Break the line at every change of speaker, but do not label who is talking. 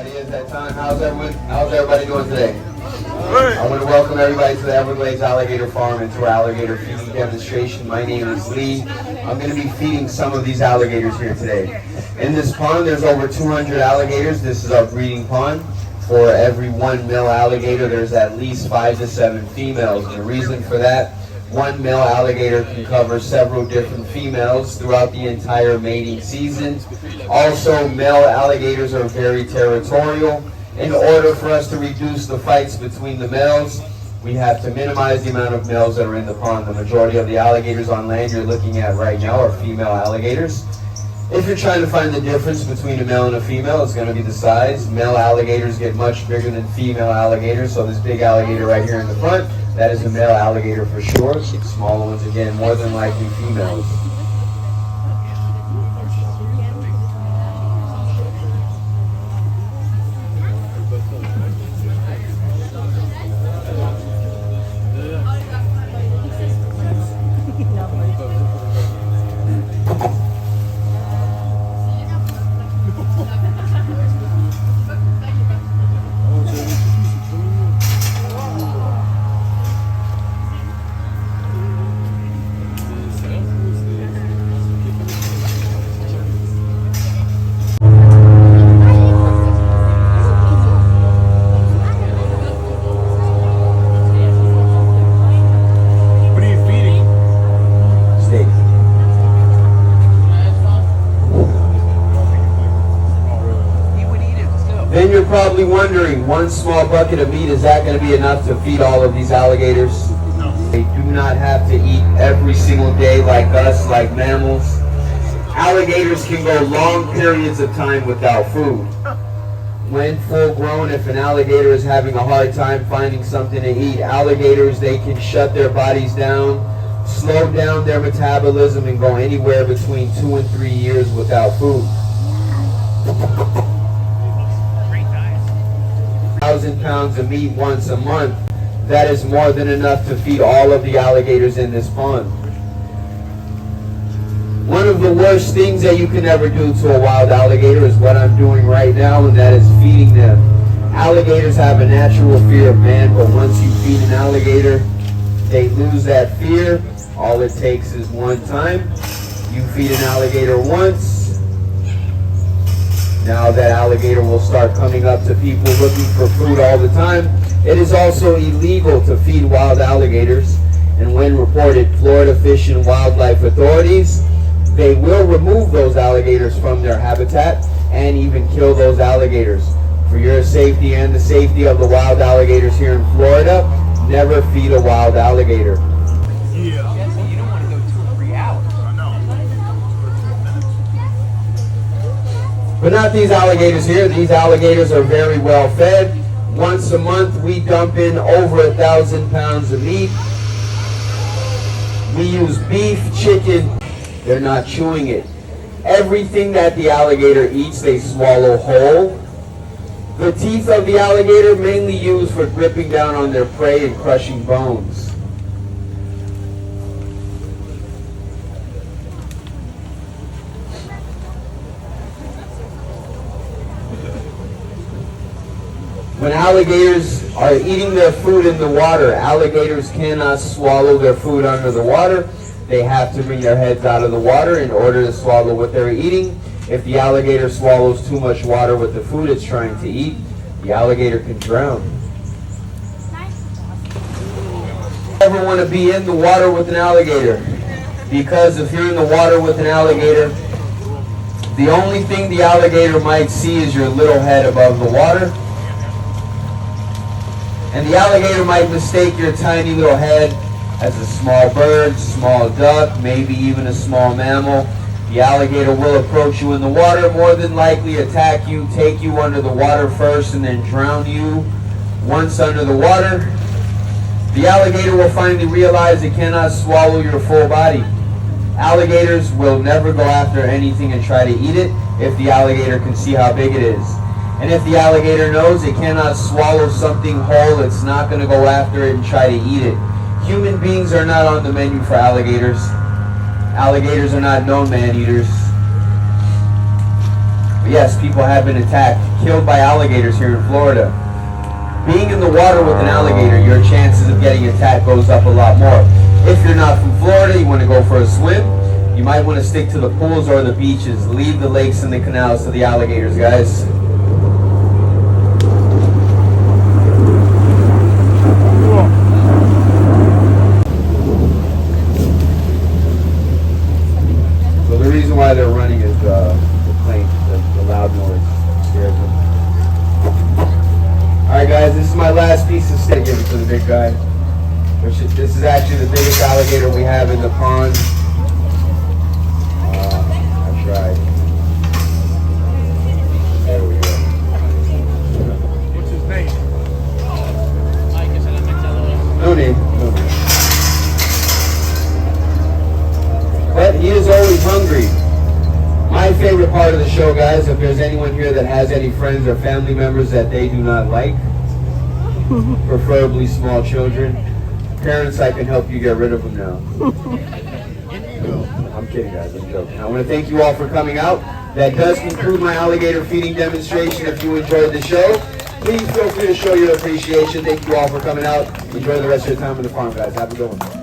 Alright, it is that time. How's everybody doing today? I want to welcome everybody to the Everglades Alligator Farm and to our alligator feeding demonstration. My name is Lee. I'm going to be feeding some of these alligators here today. In this pond, there's over 200 alligators. This is our breeding pond. For every one male alligator, there's at least 5 to 7 females. And the reason for that, one male alligator can cover several different females throughout the entire mating season. Also, male alligators are very territorial. In order for us to reduce the fights between the males, we have to minimize the amount of males that are in the pond. The majority of the alligators on land you're looking at right now are female alligators. If you're trying to find the difference between a male and a female, it's going to be the size. Male alligators get much bigger than female alligators, so this big alligator right here in the front, that is a male alligator for sure. Smaller ones, again, more than likely females. Then you're probably wondering, one small bucket of meat, is that going to be enough to feed all of these alligators? No. They do not have to eat every single day like us, like mammals. Alligators can go long periods of time without food. When full grown, if an alligator is having a hard time finding something to eat, alligators, they can shut their bodies down, slow down their metabolism, and go anywhere between 2 and 3 years without food. 1,000 pounds of meat once a month, that is more than enough to feed all of the alligators in this pond. One of the worst things that you can ever do to a wild alligator is what I'm doing right now, and that is feeding them. Alligators have a natural fear of man, but once you feed an alligator, they lose that fear. All it takes is one time. You feed an alligator once, now that alligator will start coming up to people looking for food all the time. It is also illegal to feed wild alligators, and when reported, Florida Fish and Wildlife authorities, they will remove those alligators from their habitat and even kill those alligators. For your safety and the safety of the wild alligators here in Florida, never feed a wild alligator.
Yeah. You don't want to go 2 or 3 hours. I know.
But not these alligators here. These alligators are very well fed. Once a month we dump in over 1,000 pounds of meat. We use beef, chicken. They're not chewing it. Everything that the alligator eats, they swallow whole. The teeth of the alligator mainly used for gripping down on their prey and crushing bones. When alligators are eating their food in the water, alligators cannot swallow their food under the water. They have to bring their heads out of the water in order to swallow what they're eating. If the alligator swallows too much water with the food it's trying to eat, the alligator can drown. Never want to be in the water with an alligator, because if you're in the water with an alligator, the only thing the alligator might see is your little head above the water. And the alligator might mistake your tiny little head as a small bird, small duck, maybe even a small mammal. The alligator will approach you in the water, more than likely attack you, take you under the water first, and then drown you. Once under the water, the alligator will finally realize it cannot swallow your full body. Alligators will never go after anything and try to eat it if the alligator can see how big it is. And if the alligator knows it cannot swallow something whole, it's not going to go after it and try to eat it. Human beings are not on the menu for alligators. Alligators are not known man-eaters. But yes, people have been attacked, killed by alligators here in Florida. Being in the water with an alligator, your chances of getting attacked goes up a lot more. If you're not from Florida, you want to go for a swim, you might want to stick to the pools or the beaches. Leave the lakes and the canals to the alligators, guys. So the reason why they're running is the plane, the loud noise scares them. Alright guys, this is my last piece of steak given to the big guy. This is actually the biggest alligator we have in the pond. I tried. There we go.
What's his name?
No name. But he is always hungry. My favorite part of the show, guys, if there's anyone here that has any friends or family members that they do not like, preferably small children, parents, I can help you get rid of them now. No, I'm kidding, guys. I'm joking. I want to thank you all for coming out. That does conclude my alligator feeding demonstration. If you enjoyed the show, please feel free to show your appreciation. Thank you all for coming out. Enjoy the rest of your time on the farm, guys. Have a good one.